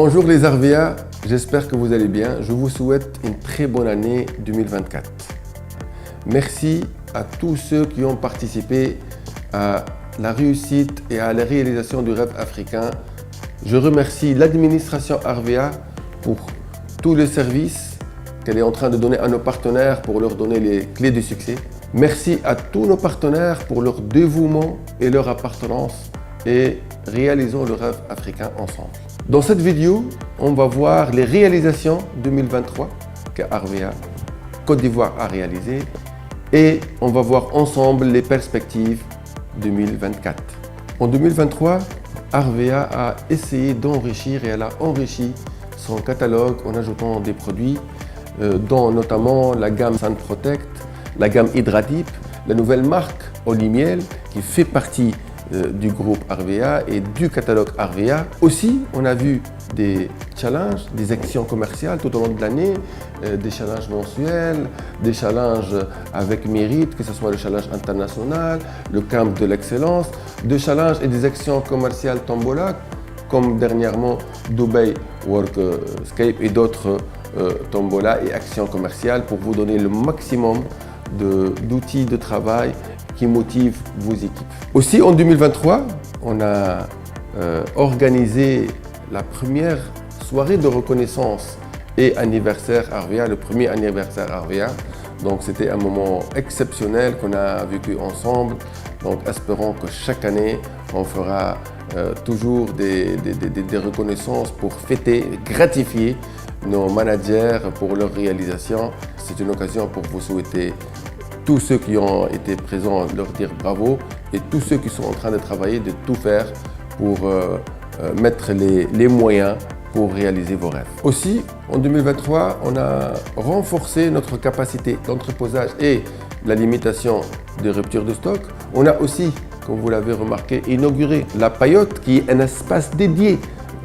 Bonjour les Arvéas, j'espère que vous allez bien. Je vous souhaite une très bonne année 2024. Merci à tous ceux qui ont participé à la réussite et à la réalisation du rêve africain. Je remercie l'administration Arvéa pour tous les services qu'elle est en train de donner à nos partenaires pour leur donner les clés du succès. Merci à tous nos partenaires pour leur dévouement et leur appartenance et réalisons le rêve africain ensemble. Dans cette vidéo, on va voir les réalisations 2023 que Arvéa Côte d'Ivoire a réalisées et on va voir ensemble les perspectives 2024. En 2023, Arvéa a essayé d'enrichir et elle a enrichi son catalogue en ajoutant des produits dont notamment la gamme Sun Protect, la gamme Hydradeep, la nouvelle marque Olimiel qui fait partie du groupe Arvéa et du catalogue Arvéa. Aussi, on a vu des challenges, des actions commerciales tout au long de l'année, des challenges mensuels, des challenges avec mérite, que ce soit le challenge international, le camp de l'excellence, des challenges et des actions commerciales Tombola, comme dernièrement Dubai Workscape et d'autres Tombola et actions commerciales pour vous donner le maximum d'outils de travail qui motivent vos équipes. Aussi en 2023, on a organisé la première soirée de reconnaissance et anniversaire Arvéa, le premier anniversaire Arvéa. Donc c'était un moment exceptionnel qu'on a vécu ensemble. Donc espérons que chaque année, on fera toujours des reconnaissances pour fêter, gratifier nos managers pour leur réalisation. C'est une occasion pour vous souhaiter tous ceux qui ont été présents, leur dire bravo et tous ceux qui sont en train de travailler, de tout faire pour mettre les moyens pour réaliser vos rêves. Aussi, en 2023, on a renforcé notre capacité d'entreposage et la limitation des ruptures de stock. On a aussi, comme vous l'avez remarqué, inauguré la Payotte qui est un espace dédié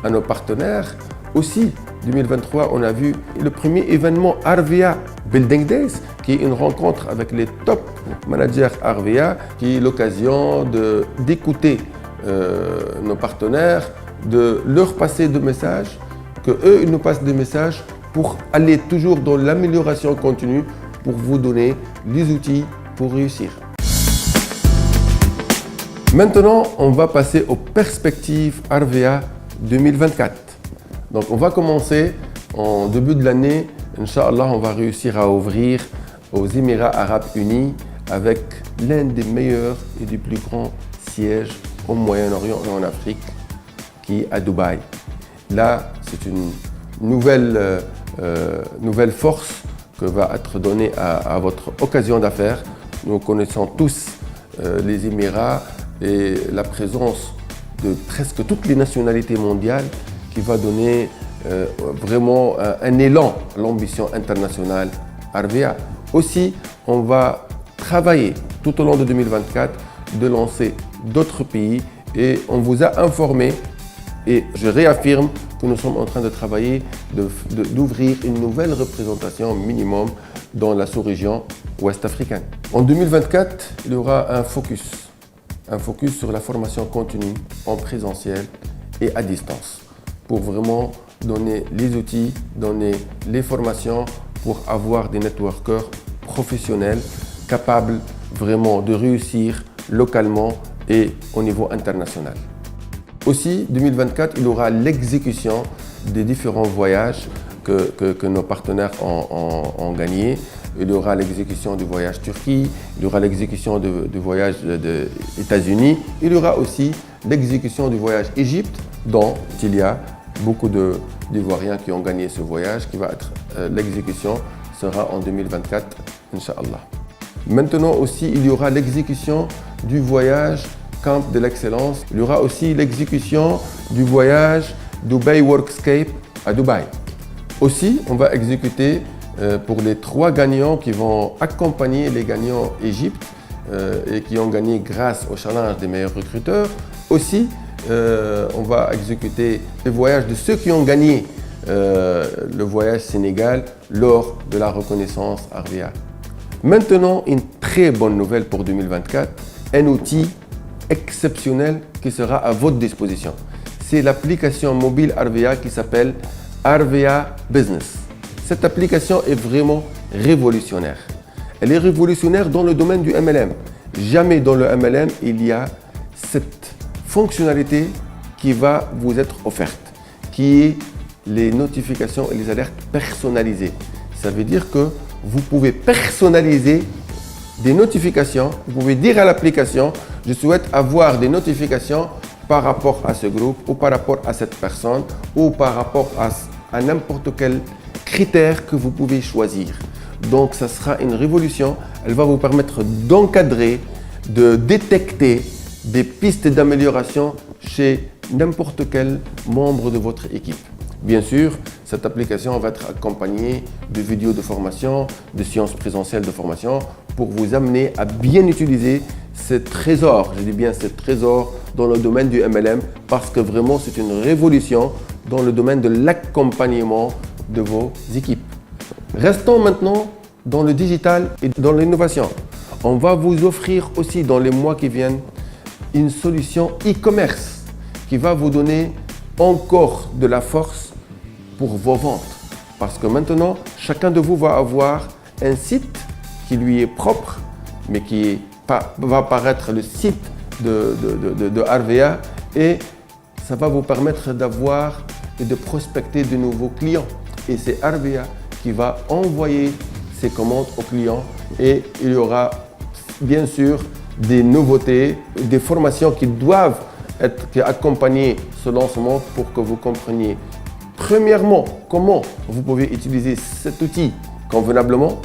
à nos partenaires. Aussi, 2023, on a vu le premier événement Arvéa Building Days, qui est une rencontre avec les top managers Arvéa, qui est l'occasion d'écouter nos partenaires, de leur passer des messages, qu'eux ils nous passent des messages pour aller toujours dans l'amélioration continue, pour vous donner les outils pour réussir. Maintenant, on va passer aux perspectives Arvéa 2024. Donc on va commencer en début de l'année, Inch'Allah, on va réussir à ouvrir aux Émirats Arabes Unis avec l'un des meilleurs et des plus grands sièges au Moyen-Orient et en Afrique, qui est à Dubaï. Là, c'est une nouvelle force que va être donnée à votre occasion d'affaires. Nous connaissons tous les Émirats et la présence de presque toutes les nationalités mondiales qui va donner vraiment un élan à l'ambition internationale Arvéa. Aussi, on va travailler tout au long de 2024 de lancer d'autres pays et on vous a informé et je réaffirme que nous sommes en train de travailler d'ouvrir une nouvelle représentation minimum dans la sous-région ouest africaine. En 2024, il y aura un focus sur la formation continue en présentiel et à distance pour vraiment donner les outils, donner les formations pour avoir des networkers professionnels capables vraiment de réussir localement et au niveau international. Aussi, 2024, il y aura l'exécution des différents voyages que nos partenaires ont gagnés. Il y aura l'exécution du voyage Turquie, il y aura l'exécution du voyage des États-Unis, il y aura aussi l'exécution du voyage Égypte, dont il y a beaucoup d'Ivoiriens qui ont gagné ce voyage, qui va être l'exécution sera en 2024, Inch'Allah. Maintenant aussi, il y aura l'exécution du voyage Camp de l'excellence. Il y aura aussi l'exécution du voyage Dubai Workscape à Dubaï. Aussi, on va exécuter pour les 3 gagnants qui vont accompagner les gagnants Égypte et qui ont gagné grâce au challenge des meilleurs recruteurs. Aussi, on va exécuter les voyages de ceux qui ont gagné le voyage Sénégal lors de la reconnaissance Arvéa. Maintenant, une très bonne nouvelle pour 2024, un outil exceptionnel qui sera à votre disposition. c'est l'application mobile Arvea qui s'appelle Arvea Business. Cette application est vraiment révolutionnaire. Elle est révolutionnaire dans le domaine du MLM. Jamais dans le MLM, il y a cette fonctionnalité qui va vous être offerte, qui est les notifications et les alertes personnalisées. Ça veut dire que vous pouvez personnaliser des notifications. Vous pouvez dire à l'application, je souhaite avoir des notifications par rapport à ce groupe ou par rapport à cette personne ou par rapport à n'importe quel critère que vous pouvez choisir. Donc, ça sera une révolution. Elle va vous permettre d'encadrer, de détecter des pistes d'amélioration chez n'importe quel membre de votre équipe. Bien sûr, cette application va être accompagnée de vidéos de formation, de séances présentielles de formation pour vous amener à bien utiliser ce trésor, je dis bien ce trésor dans le domaine du MLM parce que vraiment c'est une révolution dans le domaine de l'accompagnement de vos équipes. Restons maintenant dans le digital et dans l'innovation. On va vous offrir aussi dans les mois qui viennent une solution e-commerce qui va vous donner encore de la force pour vos ventes. Parce que maintenant, chacun de vous va avoir un site qui lui est propre, mais qui va apparaître le site de Arvea et ça va vous permettre d'avoir et de prospecter de nouveaux clients. Et c'est Arvea qui va envoyer ses commandes aux clients et il y aura bien sûr des nouveautés, des formations qui doivent être accompagnées ce lancement pour que vous compreniez premièrement comment vous pouvez utiliser cet outil convenablement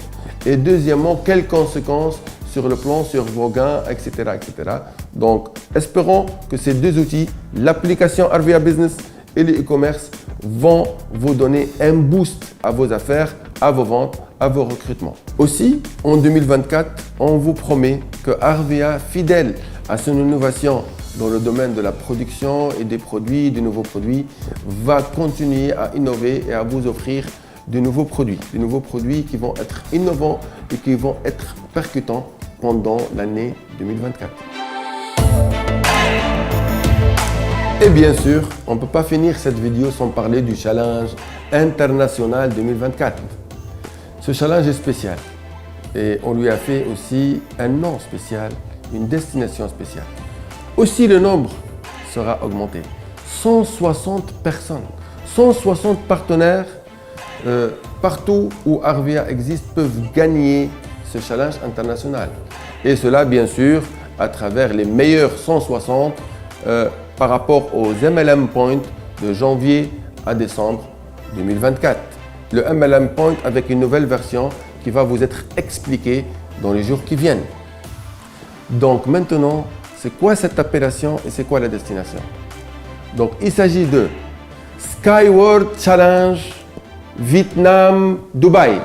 et deuxièmement quelles conséquences sur le plan, sur vos gains, etc. etc. Donc espérons que ces deux outils, l'application Arvea Business et le e-commerce vont vous donner un boost à vos affaires, à vos ventes, à vos recrutements. Aussi, en 2024, on vous promet que Arvea, fidèle à son innovation dans le domaine de la production et des produits, des nouveaux produits, va continuer à innover et à vous offrir de nouveaux produits qui vont être innovants et qui vont être percutants pendant l'année 2024. Et bien sûr, on ne peut pas finir cette vidéo sans parler du challenge international 2024. Ce challenge est spécial et on lui a fait aussi un nom spécial, une destination spéciale. Aussi, le nombre sera augmenté. 160 personnes, 160 partenaires partout où Arvea existe peuvent gagner ce challenge international. Et cela, bien sûr, à travers les meilleurs 160 par rapport aux MLM Point de janvier à décembre 2024. Le MLM Point avec une nouvelle version qui va vous être expliquée dans les jours qui viennent. Donc maintenant, c'est quoi cette appellation et c'est quoi la destination? Donc il s'agit de Skyward Challenge Vietnam Dubaï.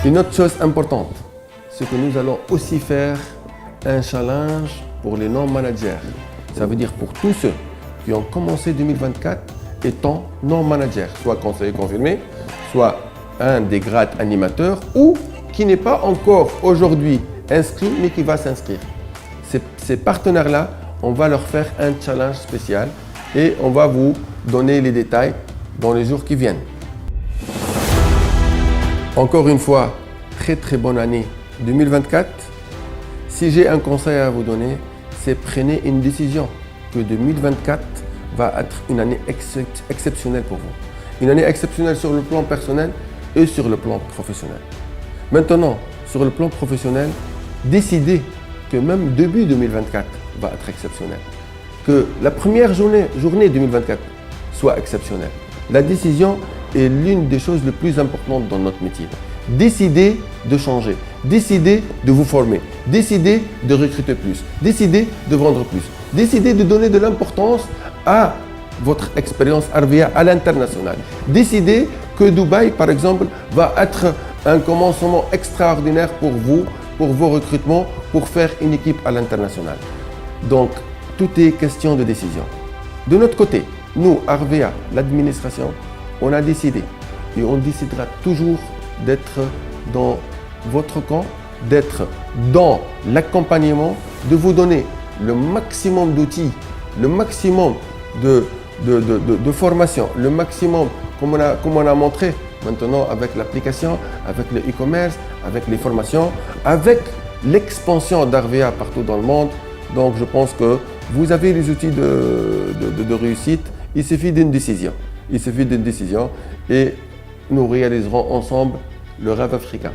Une autre chose importante, c'est que nous allons aussi faire un challenge pour les non-managers. Ça veut dire pour tous ceux qui ont commencé 2024 étant non-managers, soit conseiller confirmé, soit un des grades animateurs ou qui n'est pas encore aujourd'hui inscrit mais qui va s'inscrire. Ces partenaires-là, on va leur faire un challenge spécial et on va vous donner les détails dans les jours qui viennent. Encore une fois, très bonne année 2024. Si j'ai un conseil à vous donner, c'est prenez une décision que 2024 va être une année exceptionnelle pour vous. Une année exceptionnelle sur le plan personnel et sur le plan professionnel. Maintenant, sur le plan professionnel, décidez que même début 2024 va être exceptionnel. Que la première journée 2024 soit exceptionnelle. La décision est l'une des choses les plus importantes dans notre métier. Décidez de changer, décidez de vous former, décidez de recruter plus, décidez de vendre plus, décidez de donner de l'importance à votre expérience Arvea à l'international. Décidez que Dubaï, par exemple, va être un commencement extraordinaire pour vous pour vos recrutements, pour faire une équipe à l'international. Donc, tout est question de décision. De notre côté, nous, Arvea, l'administration, on a décidé et on décidera toujours d'être dans votre camp, d'être dans l'accompagnement, de vous donner le maximum d'outils, le maximum de formation, le maximum comme on a montré maintenant avec l'application, avec le e-commerce, avec les formations, avec l'expansion d'Arvea partout dans le monde. Donc je pense que vous avez les outils de réussite. Il suffit d'une décision. Il suffit d'une décision et nous réaliserons ensemble le rêve africain.